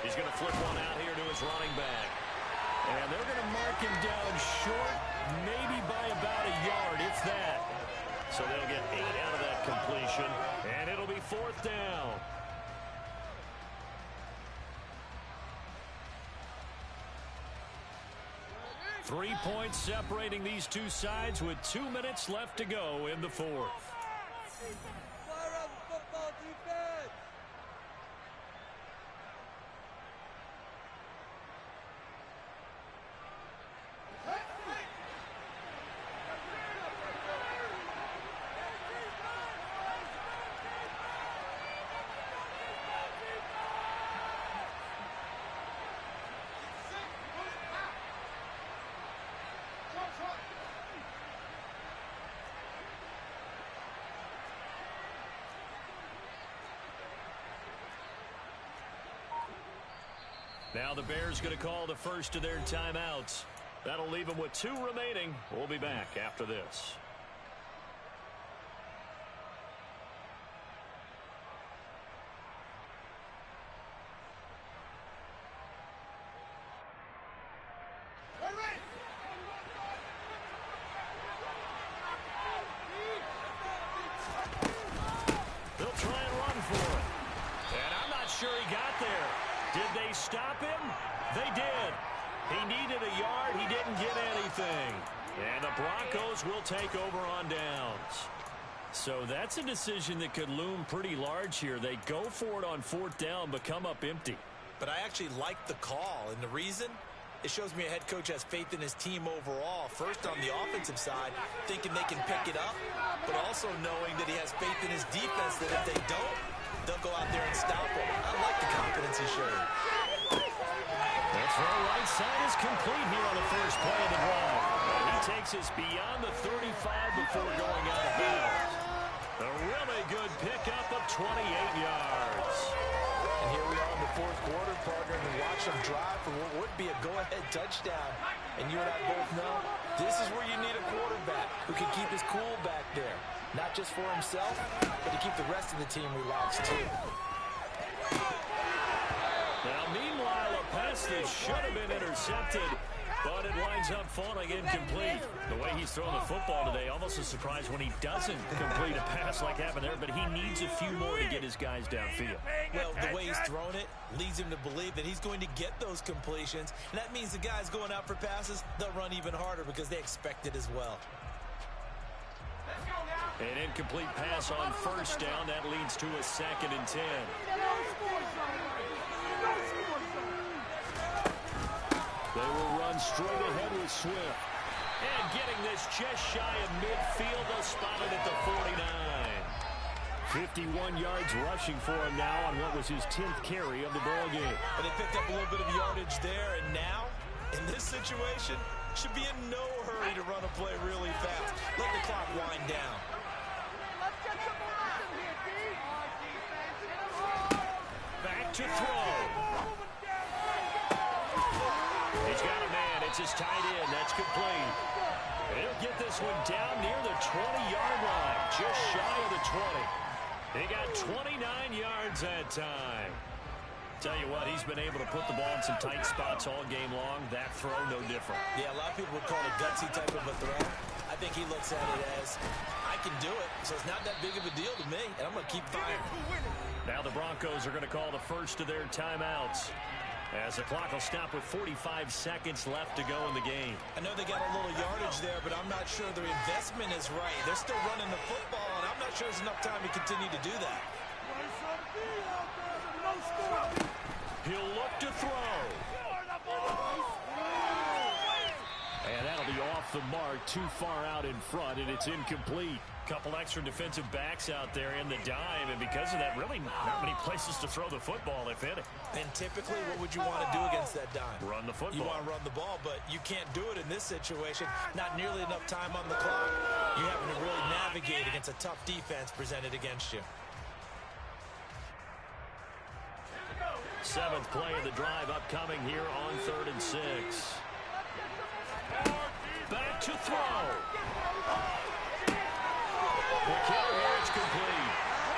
He's going to flip one out here to his running back. And they're going to mark him down short, maybe by about a yard, if that. So they'll get 8 out of that completion, and it'll be 4th down. Three points separating these two sides with 2 minutes left to go in the 4th. Now the Bears going to call the first of their timeouts. That'll leave them with 2 remaining. We'll be back after this. They'll try and run for it. And I'm not sure he got there. Did they stop him? They did. He needed a yard. He didn't get anything. And the Broncos will take over on downs. So that's a decision that could loom pretty large here. They go for it on 4th down, but come up empty. But I actually like the call, and the reason? It shows me a head coach has faith in his team overall. First on the offensive side, thinking they can pick it up, but also knowing that he has faith in his defense that if they don't, they'll go out there and stop him. I like the confidence he showed. The throw right side is complete here on the first play of the drive. And he takes us beyond the 35 before going out of bounds. A really good pickup of 28 yards. And here we are in the 4th quarter, partner, and watch them drive for what would be a go-ahead touchdown. And you and I both know this is where you need a quarterback who can keep his cool back there. Not just for himself, but to keep the rest of the team relaxed too. Now, meanwhile, a pass that should have been intercepted, But it winds up falling incomplete. The way he's throwing the football today, almost a surprise when he doesn't complete a pass like happened there, but he needs a few more to get his guys downfield. Well, the way he's thrown it leads him to believe that he's going to get those completions. And that means the guys going out for passes, they'll run even harder because they expect it as well. An incomplete pass on first down. That leads to a 2nd and 10. They will run straight ahead with Swift. And getting this just shy of midfield, they'll spot it at the 49. 51 yards rushing for him now on what was his 10th carry of the ball game. But they picked up a little bit of yardage there, and now, in this situation, should be in no hurry to run a play really fast. Let the clock wind down. Back to throw. He's got a man. It's his tight end. That's complete. He'll get this one down near the 20-yard line, just shy of the 20. He got 29 yards that time. Tell you what, he's been able to put the ball in some tight spots all game long. That throw, no different. Yeah, a lot of people would call it a gutsy type of a throw. I think he looks at it as, I can do it, so it's not that big of a deal to me, and I'm going to keep firing. Now the Broncos are going to call the first of their timeouts, as the clock will stop with 45 seconds left to go in the game. I know they got a little yardage there, but I'm not sure their investment is right. They're still running the football, and I'm not sure there's enough time to continue to do that. He'll look to throw. And that'll be off the mark, too far out in front, and it's incomplete. Couple extra defensive backs out there in the dime, and because of that, really not many places to throw the football, if any. And typically, what would you want to do against that dime? Run the football. You want to run the ball, but you can't do it in this situation. Not nearly enough time on the clock. You're having to really navigate against a tough defense presented against you. 7th play of the drive upcoming here on 3rd and 6. Back to throw. The killer here is complete.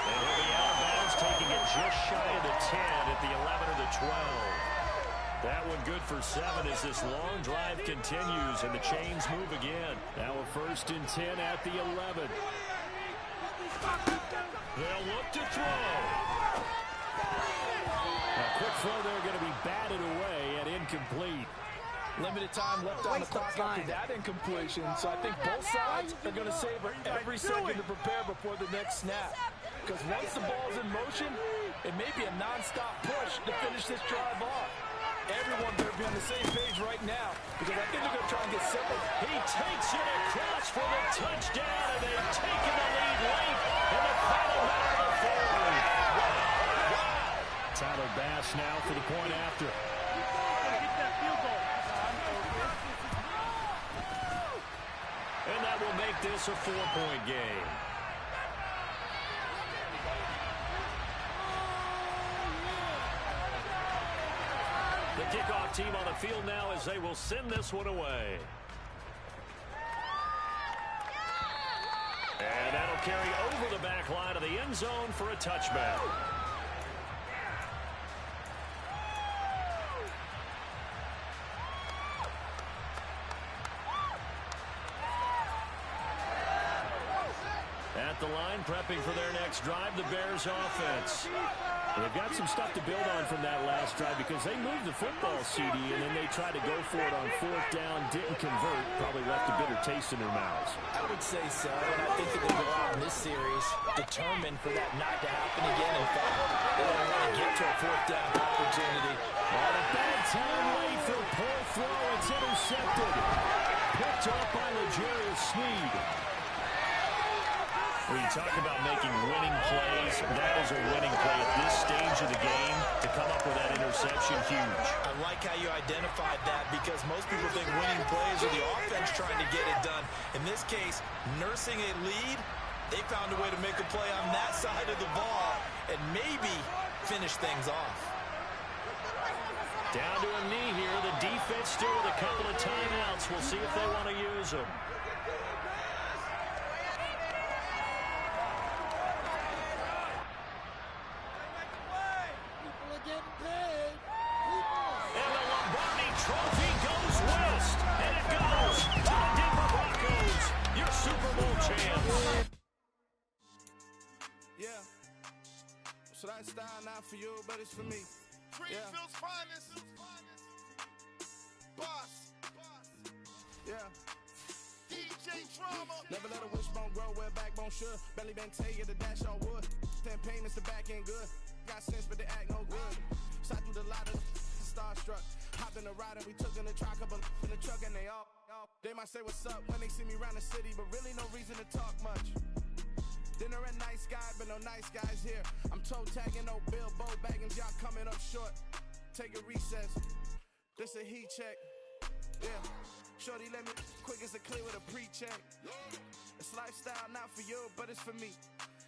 And he'll be out of bounds, taking it just shy of the 10 at the 11 or the 12. That one good for 7 as this long drive continues and the chains move again. Now a 1st and 10 at the 11. They'll look to throw. A quick throw there going to be batted away and incomplete. Limited time left on the clock after that incompletion, so I think both sides are going to savor every second to prepare before the next snap. Because once the ball's in motion, it may be a non-stop push to finish this drive off. Everyone better be on the same page right now, because I think they're going to try and get simple. He takes it across for the touchdown, and they've taken the lead late in the final minute of the fourth. Wow. Tyler Bass now for the point after. And that will make this a 4-point game. The kickoff team on the field now as they will send this one away. And that'll carry over the back line of the end zone for a touchback. At the line, prepping for their next drive, the Bears offense. They've got some stuff to build on from that last drive because they moved the football, CD, and then they tried to go for it on 4th down, didn't convert, probably left a bitter taste in their mouths. I would say so, and I think that they go out in this series determined for that not to happen again. In fact, they don't want to get to a 4th down opportunity. On a bad time late for poor throw. It's intercepted. Picked up by L'Jarius Sneed. When you talk about making winning plays, that is a winning play at this stage of the game. To come up with that interception, huge. I like how you identified that because most people think winning plays are the offense trying to get it done. In this case, nursing a lead, they found a way to make a play on that side of the ball and maybe finish things off. Down to a knee here. The defense still with a couple of timeouts. We'll see if they want to use them. And the Lombardi Trophy goes west. Lifestyle not for you, but it's for me. Greenfield's finest. Boss. Yeah. DJ Drama. Never let a wishbone grow where a backbone should. Belly been take it, the dash on wood. 10 payments, the back end good. Got sense, but they act no good. Shot through the lot of starstruck. Hop in the ride and we took in the truck, couple in the truck and they all. They might say what's up when they see me around the city, but really no reason to talk much. Dinner at nice guy, but no nice guys here. I'm toe tagging, no Bilbo baggins, y'all coming up short. Take a recess. This a heat check. Yeah. Shorty let me quick as a clear with a pre-check. It's lifestyle not for you, but it's for me.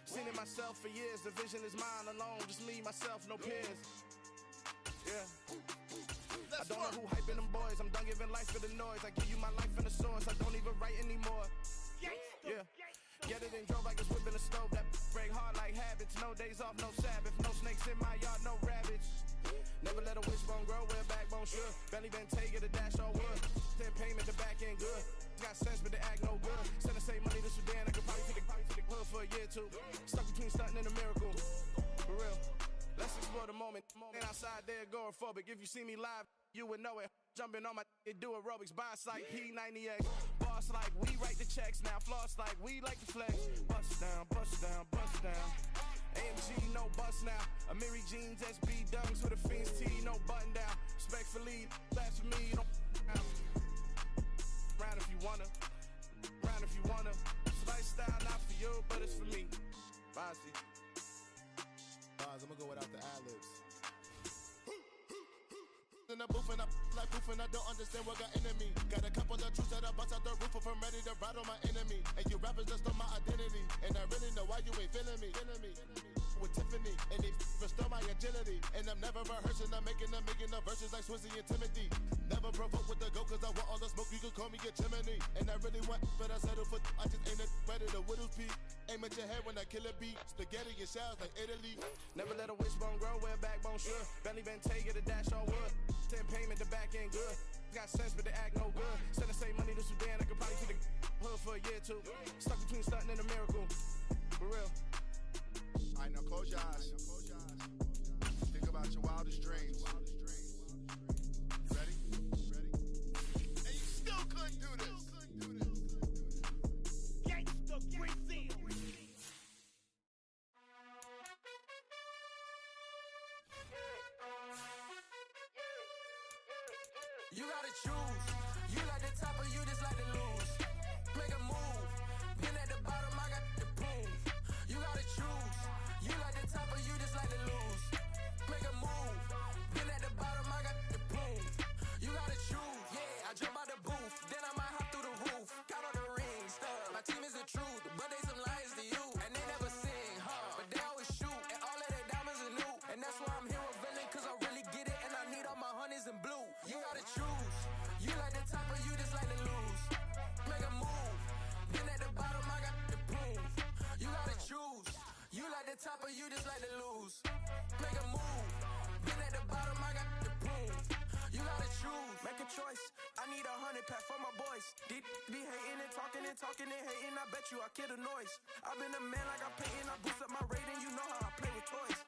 Seen it myself for years. The vision is mine alone. Just me, myself, no peers. Yeah. I don't know who hyping them boys. I'm done giving life for the noise. I give you my life in the source. I don't even write anymore. Yeah. Get it and drove like it's whipping the stove. That break hard like habits. No days off, no Sabbath. No snakes in my yard, no rabbits. Never let a wishbone grow where a backbone should. Belly been take it, a dash on wood. 10 payment, the back end good. Got sense, but they act no good. Send the same money to Sudan. I could probably take the hood for a year or two. Stuck between stunting and a miracle. For real. Let's explore the moment. Ain't outside there agoraphobic. If you see me live, you would know it. Jumping on my do aerobics. Boss like P90X. Boss like we write the checks now. Floss like we like to flex. Bust down, bust down, bust down. AMG, no bust now. Amiri jeans, SB dunks with a Fiends tee, no button down. Respectfully, that's for me, you don't round if you wanna. Round if you wanna. It's lifestyle not for you, but it's for me. Bossy. I'm gonna go without the ad-libs. In the booth and I like proof and I don't understand what got into me. Got a couple of truths that I bust out the roof if I'm ready to ride on my enemy. And you rappers just on my identity. And I really know why you ain't feeling me. With Tiffany and they restore my agility. And I'm never rehearsing, I'm making the verses like Swizzy and Timothy. Never provoke with the go cause I want all the smoke, you can call me a chimney. And I really want, but I settle for I just ain't ready to whittles peak. Aim at your head when I kill a beat. Spaghetti and shells like Italy. Never let a wishbone grow where a backbone should. Belly been take it, a dash on wood. 10 payment, the back end good. Got sense, but they act no good. Send the same money to Sudan, I could probably take the hood for a year or two. Stuck between stunting and a miracle. For real. Alright, now close your eyes. Think about your wildest dreams. You ready? And you still couldn't do this. Gangsta Brazil. You gotta choose. You like the top or you just like to lose. Make a move. Been at the bottom, I got the proof. You gotta choose. You like the top or you just like to lose. Make a move. Been at the bottom, I got the proof. You gotta choose. Yeah, I jump out the booth. Then I might hop through the roof. Count on the ring stuff. My team is the truth, but they some liars to you. And they never sing, but they always shoot. And all of their diamonds are new. And that's why I'm here with villain, cause I really get it. And I need all my honeys in blue. You gotta choose. You like the top or you just like to lose. Make a move. Been at the bottom, I got the proof. You gotta choose. You like the top or you just like to lose. Make a move. Been at the bottom, I got the proof. You gotta choose. Make a choice. I need 100 pack for my boys. Be hating and talking and hating. I bet you I kill the noise. I've been a man like I'm painting. I boost up my rating. You know how I play with toys.